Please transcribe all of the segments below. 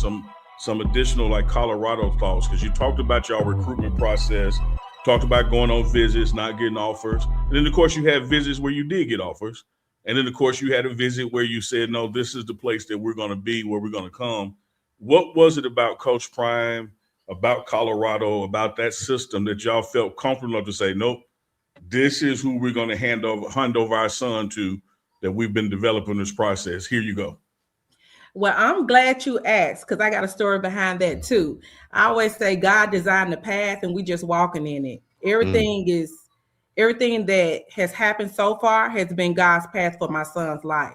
some additional like Colorado thoughts, because you talked about your recruitment process, talked about going on visits, not getting offers, and then of course you had visits where you did get offers, and then of course you had a visit where you said, no, this is the place that we're going to be, where we're going to come. What was it about Coach Prime, about Colorado, about that system that y'all felt comfortable enough to say, nope, this is who we're going to hand over our son to, that we've been developing this process? Here you go. Well, I'm glad you asked, because I got a story behind that too. I always say God designed the path and we just walking in it. Everything that has happened so far has been God's path for my son's life.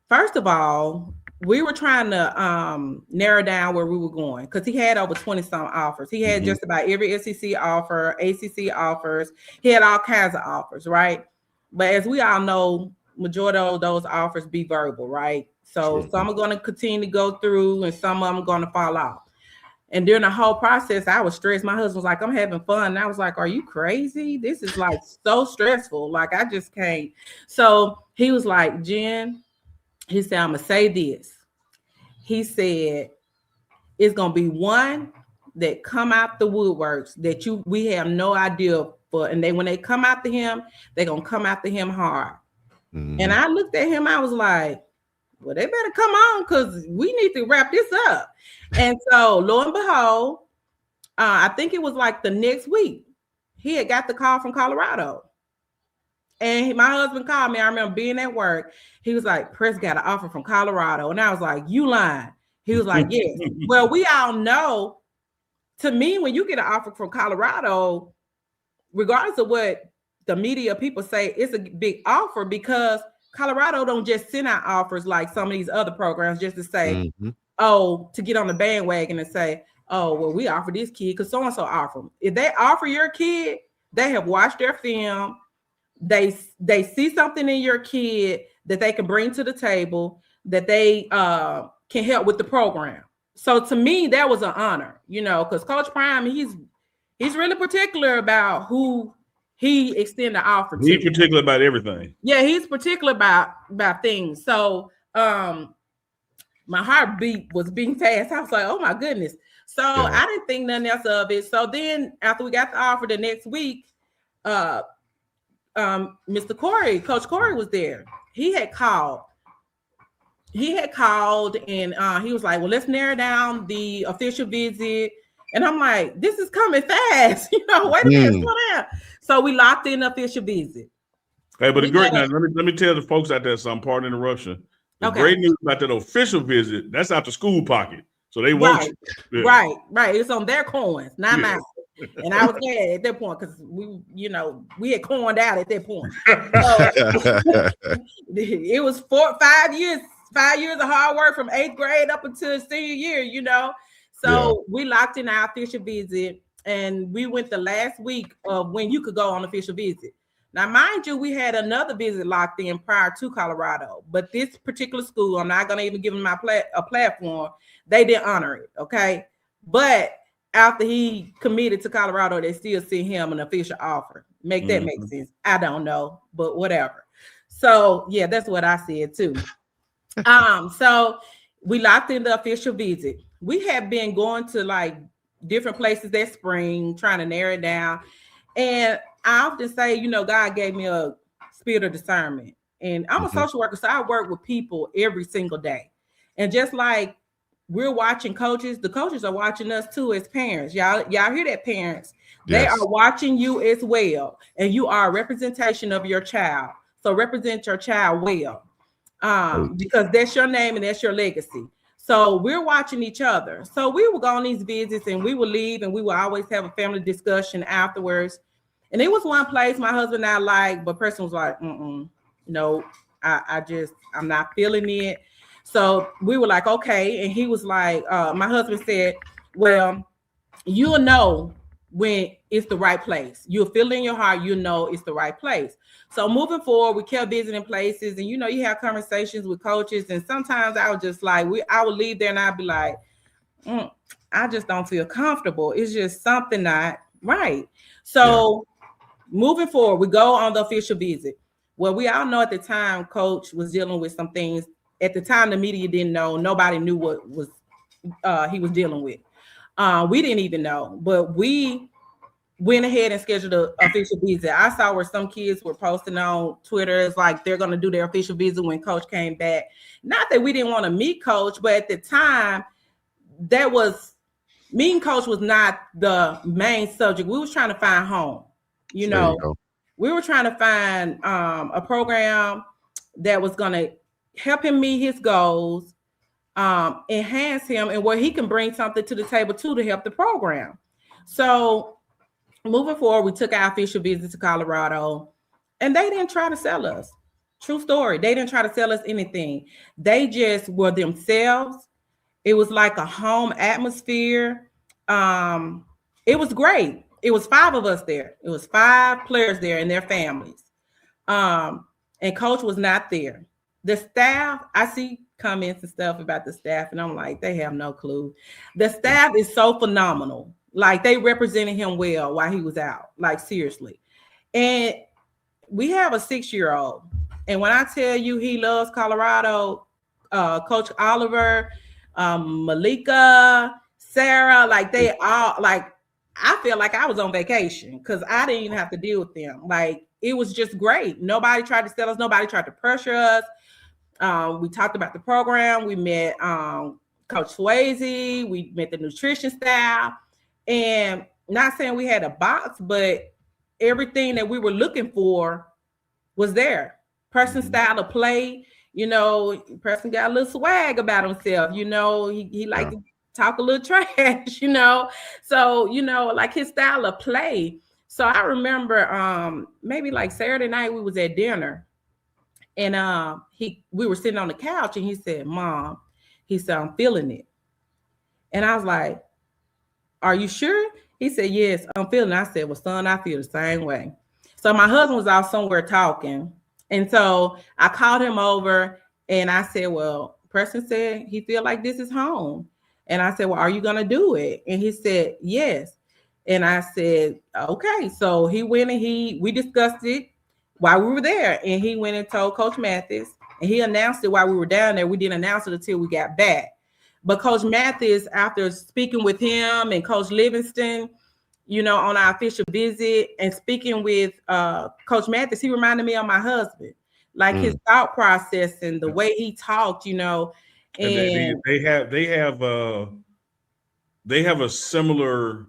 First of all, we were trying to narrow down where we were going, because he had over 20 some offers. He had just about every SEC offer, ACC offers. He had all kinds of offers, right? But as we all know, majority of those offers be verbal, right? So some are going to continue to go through and some of them are going to fall off. And during the whole process, I was stressed. My husband was like, I'm having fun. And I was like, are you crazy? This is like so stressful. Like, I just can't. So he was like, Jen, he said, I'm going to say this. He said, it's going to be one that come out the woodworks that we have no idea for. And when they come after him, they're going to come after him hard. And I looked at him, I was like, well, they better come on, because we need to wrap this up. And so lo and behold, I think it was like the next week, he had got the call from Colorado. And my husband called me. I remember being at work. He was like, Press got an offer from Colorado. And I was like, you lying. He was like, yes. Well, we all know, to me, when you get an offer from Colorado, regardless of what the media people say, it's a big offer, because Colorado don't just send out offers like some of these other programs just to say, to get on the bandwagon and say, oh, well, we offer this kid because so-and-so offer them. If they offer your kid, they have watched their film. They see something in your kid that they can bring to the table, that they can help with the program. So to me, that was an honor, because Coach Prime, he's really particular about who he extend the offer to. He's particular about everything. Yeah, he's particular about things. So my heartbeat was beating fast. I was like, oh my goodness. So I didn't think nothing else of it. So then after we got the offer the next week, Mr. Corey, Coach Corey was there. He had called and he was like, well, let's narrow down the official visit. And I'm like, this is coming fast. Wait a minute, slow down. So we locked in the official visit. Hey, but let me tell the folks out there something, pardon interruption. The great news about that official visit, that's out the school pocket. So they won't. Right. It's on their coins, not mine. And I was glad at that point, because we had coined out at that point. So, it was 5 years of hard work from 8th grade up until senior year, So we locked in our official visit, and we went the last week of when you could go on official visit. Now, mind you, we had another visit locked in prior to Colorado, but this particular school, I'm not going to even give them a platform. They didn't honor it, okay? But after he committed to Colorado, they still sent him an official offer. Make sense? I don't know, but whatever. So, yeah, that's what I said too. So we locked in the official visit. We have been going to like different places that spring, trying to narrow it down. And I often say, God gave me a spirit of discernment. And I'm a social worker, so I work with people every single day. And just like we're watching coaches, the coaches are watching us too as parents. Y'all hear that, parents? Yes. They are watching you as well. And you are a representation of your child. So represent your child well. Because that's your name and that's your legacy. So we're watching each other. So we would go on these visits and we would leave and we would always have a family discussion afterwards. And it was one place my husband and I liked, but Preston was like, no, I'm not feeling it. So we were like, okay. And he was like, my husband said, well, you'll know when it's the right place. You'll feel it in your heart, it's the right place. So moving forward, we kept visiting places, and you have conversations with coaches, and sometimes I was just like, I would leave there and I'd be like, I just don't feel comfortable. It's just something not right. So moving forward, we go on the official visit. Well, we all know at the time Coach was dealing with some things At the time, the media didn't know. Nobody knew what was he was dealing with. We didn't even know, but we went ahead and scheduled an official visit. I saw where some kids were posting on Twitter. It's like they're going to do their official visit when Coach came back. Not that we didn't want to meet Coach, but at the time, that was meeting Coach was not the main subject. We was trying to find home. You know, we were trying to find a program that was going to help him meet his goals, enhance him, and where he can bring something to the table too to help the program. So moving forward, we took our official visit to Colorado, and they didn't try to sell us. True story. They didn't try to sell us anything. They just were themselves. It was like a home atmosphere. It was great. It was 5 of us there. It was 5 players there and their families. And Coach was not there. The staff, I see comments and stuff about the staff, and I'm like, they have no clue. The staff is so phenomenal. Like, they represented him well while he was out. Like, seriously. And we have a 6-year-old. And when I tell you he loves Colorado, Coach Oliver, Malika, Sarah, like they all, like, I feel like I was on vacation because I didn't even have to deal with them. Like, it was just great. Nobody tried to sell us. Nobody tried to pressure us. We talked about the program. We met Coach Swayze. We met the nutrition staff. And not saying we had a box, but everything that we were looking for was there. Preston style of play. You know, Preston got a little swag about himself. You know, he liked to talk a little trash, you know. So, you know, like his style of play. So I remember maybe like Saturday night we was at dinner, and we were sitting on the couch, and he said, "Mom," he said, "I'm feeling it." And I was like, "Are you sure?" He said, "Yes, I'm feeling it." I said, "Well, son, I feel the same way." So my husband was out somewhere talking. And so I called him over and I said, "Well, Preston said he feel like this is home." And I said, "Well, are you going to do it?" And he said, "Yes." And I said, "Okay." So he went and we discussed it while we were there. And he went and told Coach Mathis, and he announced it while we were down there. We didn't announce it until we got back. But Coach Mathis, after speaking with him and Coach Livingston, you know, on our official visit and speaking with Coach Mathis, he reminded me of my husband, like his thought process and the way he talked, you know. And they have a similar,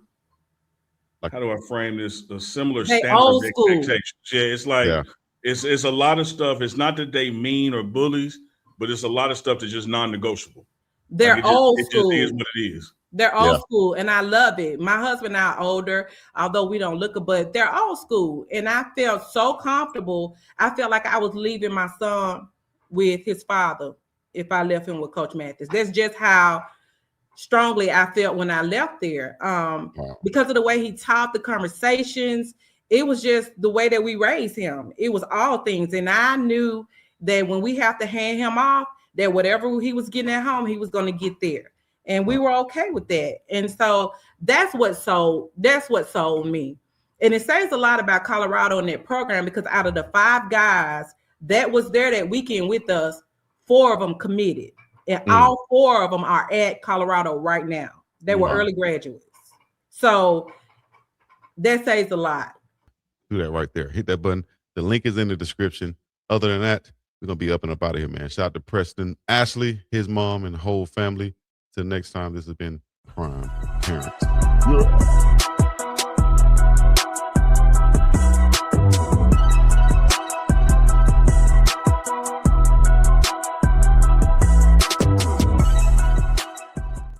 how do I frame this? A similar standard of expectations. Yeah, it's like it's a lot of stuff. It's not that they mean or bullies, but it's a lot of stuff that's just non-negotiable. They're like old school. It just is what it is. They're old school, and I love it. My husband and I are older, although we don't look it, but they're old school. And I felt so comfortable. I felt like I was leaving my son with his father if I left him with Coach Mathis. That's just how strongly I felt when I left there. Because of the way he taught the conversations, it was just the way that we raised him. It was all things. And I knew that when we have to hand him off, that whatever he was getting at home, he was going to get there. And we were okay with that. And so that's what sold me. And it says a lot about Colorado and that program, because out of the 5 guys that was there that weekend with us, 4 of them committed. And all 4 of them are at Colorado right now. They were early graduates. So that says a lot. Do that right there. Hit that button. The link is in the description. Other than that, we're going to be up and up out of here, man. Shout out to Preston, Ashley, his mom, and the whole family. Till next time, this has been Prime Parents. Yeah.